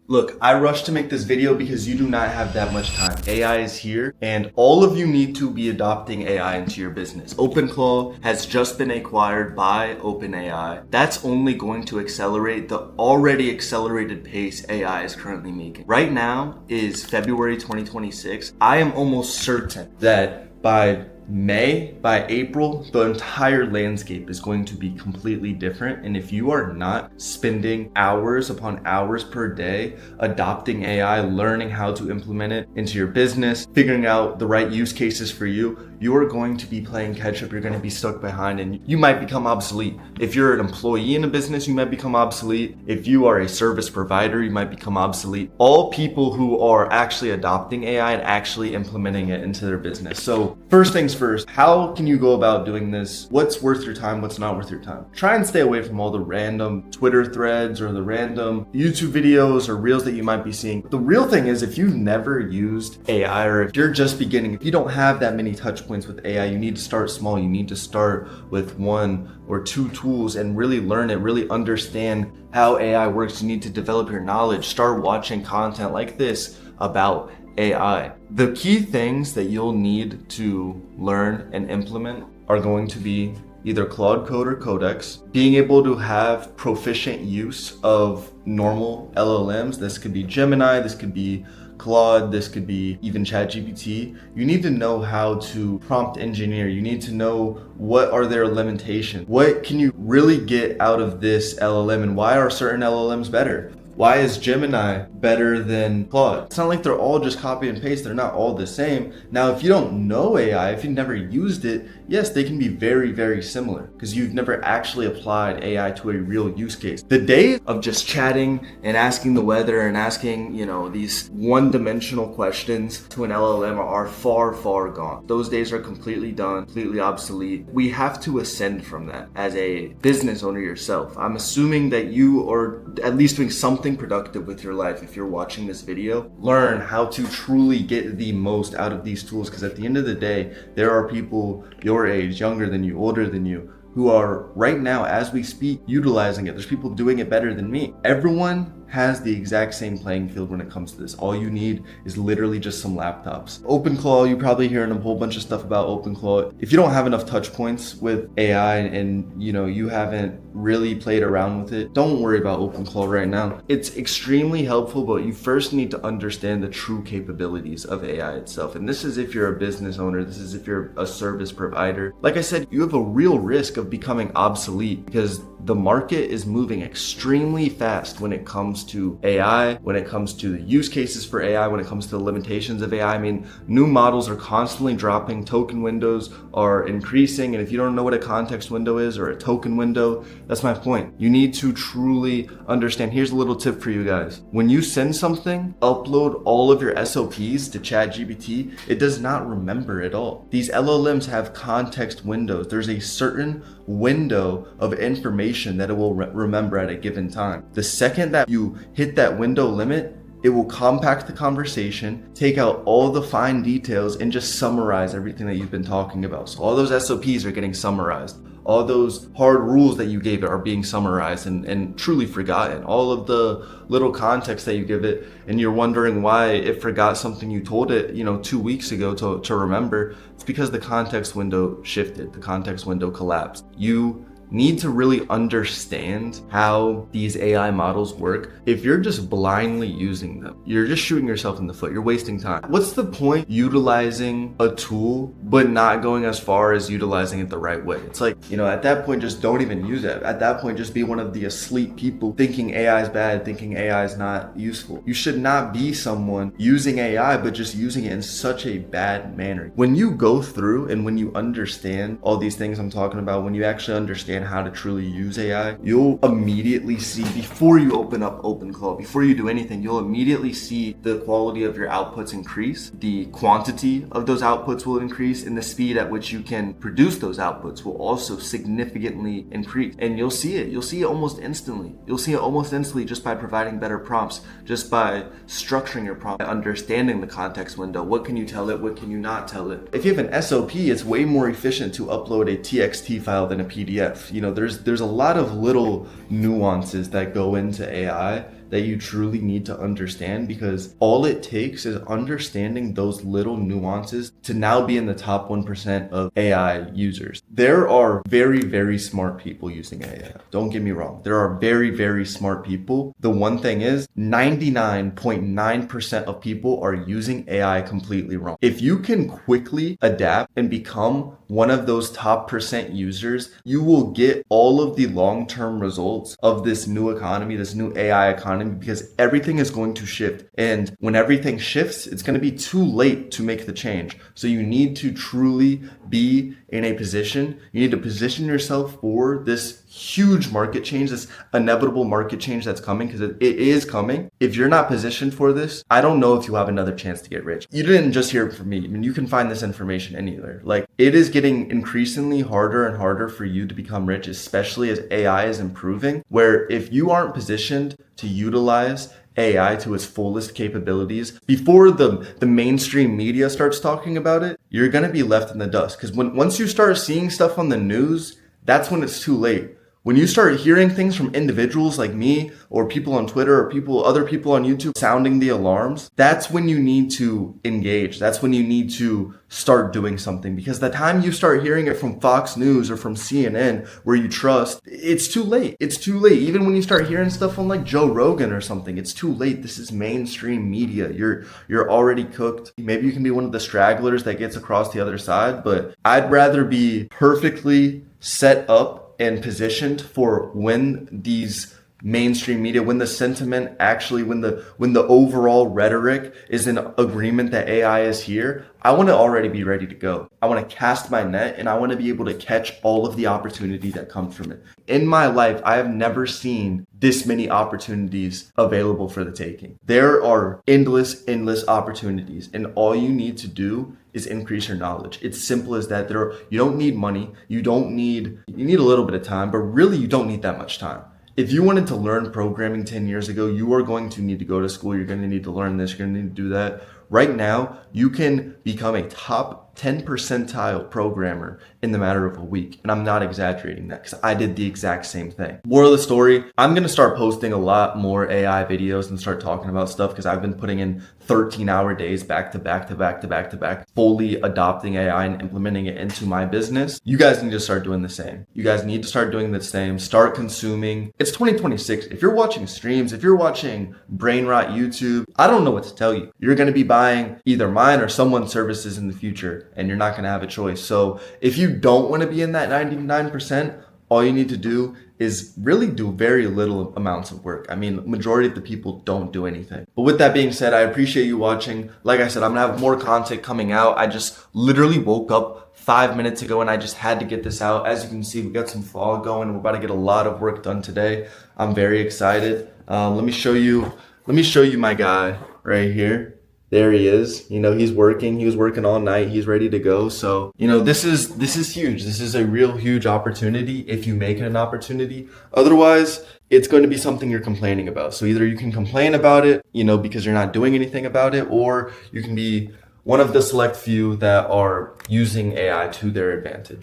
Look, I rushed to make this video because you do not have that much time. AI is here and all of you need to be adopting AI into your business. OpenClaw has just been acquired by OpenAI. That's only going to accelerate the already accelerated pace AI is currently making. Right now is February 2026. I am almost certain that by April, the entire landscape is going to be completely different. And if you are not spending hours upon hours per day adopting AI, learning how to implement it into your business, figuring out the right use cases for you, you are going to be playing catch up. You're going to be stuck behind and you might become obsolete. If you're an employee in a business, you might become obsolete. If you are a service provider, you might become obsolete. All people who are actually adopting AI and actually implementing it into their business. So first things first, how can you go about doing this? What's worth your time? What's not worth your time? Try and stay away from all the random Twitter threads or the random YouTube videos or reels that you might be seeing. The real thing is, if you've never used AI or if you're just beginning, if you don't have that many touch points with AI, you need to start small. You need to start with 1 or 2 tools and really learn it, really understand how AI works. You need to develop your knowledge, start watching content like this about AI. The key things that you'll need to learn and implement are going to be either Claude Code or Codex, being able to have proficient use of normal LLMs. This could be Gemini, this could be Claude, this could be even ChatGPT. You need to know how to prompt engineer. You need to know what are their limitations. What can you really get out of this LLM and why are certain LLMs better? Why is Gemini better than Claude? It's not like they're all just copy and paste. They're not all the same. Now, if you don't know AI, if you've never used it, yes, they can be very, very similar because you've never actually applied AI to a real use case. The days of just chatting and asking the weather and asking, these one-dimensional questions to an LLM are far, far gone. Those days are completely done, completely obsolete. We have to ascend from that as a business owner yourself. I'm assuming that you are at least doing something productive with your life. If you're watching this video, learn how to truly get the most out of these tools, because at the end of the day, there are people your age, younger than you, older than you, who are right now, as we speak, utilizing it. There's people doing it better than me. Everyone has the exact same playing field when it comes to this. All you need is literally just some laptops. OpenClaw, you're probably hearing a whole bunch of stuff about OpenClaw. If you don't have enough touch points with AI and you haven't really played around with it, don't worry about OpenClaw right now. It's extremely helpful, but you first need to understand the true capabilities of AI itself. And this is if you're a business owner, this is if you're a service provider. Like I said, you have a real risk of becoming obsolete because the market is moving extremely fast when it comes to AI, when it comes to the use cases for AI, when it comes to the limitations of AI. I mean, new models are constantly dropping, token windows are increasing, and if you don't know what a context window is or a token window, that's my point. You need to truly understand. Here's a little tip for you guys. When you send something, upload all of your SOPs to ChatGPT. It does not remember it all. These LLMs have context windows. There's a certain window of information that it will remember at a given time. The second that you hit that window limit, it will compact the conversation, take out all the fine details, and just summarize everything that you've been talking about. So all those SOPs are getting summarized. All those hard rules that you gave it are being summarized and truly forgotten. All of the little context that you give it, and you're wondering why it forgot something you told it, 2 weeks ago to remember. It's because the context window shifted. The context window collapsed. You need to really understand how these AI models work. If you're just blindly using them, you're just shooting yourself in the foot. You're wasting time. What's the point utilizing a tool but not going as far as utilizing it the right way? It's like, at that point, just don't even use it. At that point, just be one of the asleep people thinking AI is bad, thinking AI is not useful. You should not be someone using AI but just using it in such a bad manner. When you go through and when you understand all these things I'm talking about, when you actually understand how to truly use AI, you'll immediately see, before you open up OpenClaw, before you do anything, you'll immediately see the quality of your outputs increase, the quantity of those outputs will increase, and the speed at which you can produce those outputs will also significantly increase. And you'll see it almost instantly. You'll see it almost instantly just by providing better prompts, just by structuring your prompt, understanding the context window. What can you tell it? What can you not tell it? If you have an SOP, it's way more efficient to upload a TXT file than a PDF. There's a lot of little nuances that go into AI that you truly need to understand, because all it takes is understanding those little nuances to now be in the top 1% of AI users. There are very, very smart people using AI. Don't get me wrong. There are very, very smart people. The one thing is 99.9% of people are using AI completely wrong. If you can quickly adapt and become one of those top percent users, you will get all of the long-term results of this new economy, this new AI economy, because everything is going to shift. And when everything shifts, it's going to be too late to make the change. So you need to truly be in a position, you need to position yourself for this huge market change, this inevitable market change that's coming, because it is coming. If you're not positioned for this, I don't know if you have another chance to get rich. You didn't just hear it from me. I mean, you can find this information anywhere. Like, it is getting increasingly harder and harder for you to become rich, especially as AI is improving, where if you aren't positioned to utilize AI to its fullest capabilities before the mainstream media starts talking about it, you're going to be left in the dust. Because once you start seeing stuff on the news, that's when it's too late. When you start hearing things from individuals like me or people on Twitter or other people on YouTube sounding the alarms, that's when you need to engage. That's when you need to start doing something, because the time you start hearing it from Fox News or from CNN where you trust, it's too late. It's too late. Even when you start hearing stuff on like Joe Rogan or something, it's too late. This is mainstream media. You're already cooked. Maybe you can be one of the stragglers that gets across the other side, but I'd rather be perfectly set up and positioned for when these mainstream media, when the sentiment actually, when the overall rhetoric is in agreement that AI is here, I want to already be ready to go. I want to cast my net and I want to be able to catch all of the opportunity that comes from it. In my life, I have never seen this many opportunities available for the taking. There are endless opportunities, and all you need to do is increase your knowledge. It's simple as that. You don't need money. You need a little bit of time, but really you don't need that much time. If you wanted to learn programming 10 years ago, you are going to need to go to school. You're going to need to learn this. You're going to need to do that. Right now, you can become a top 10 percentile programmer in the matter of a week. And I'm not exaggerating that, because I did the exact same thing. Moral of the story, I'm going to start posting a lot more AI videos and start talking about stuff, because I've been putting in 13-hour days back to back, fully adopting AI and implementing it into my business. You guys need to start doing the same. You guys need to start doing the same. Start consuming. It's 2026. If you're watching streams, if you're watching Brain Rot YouTube, I don't know what to tell you. You're going to be buying either mine or someone's services in the future, and you're not going to have a choice. So if you don't want to be in that 99%, all you need to do is really do very little amounts of work. I mean, majority of the people don't do anything. But with that being said, I appreciate you watching. Like I said, I'm gonna have more content coming out. I just literally woke up 5 minutes ago and I just had to get this out. As you can see, we got some fog going. We're about to get a lot of work done today. I'm very excited. Let me show you my guy right here. There he is. You know, he's working. He was working all night. He's ready to go. So, you know, this is huge. This is a real huge opportunity if you make it an opportunity. Otherwise, it's going to be something you're complaining about. So either you can complain about it, you know, because you're not doing anything about it, or you can be one of the select few that are using AI to their advantage.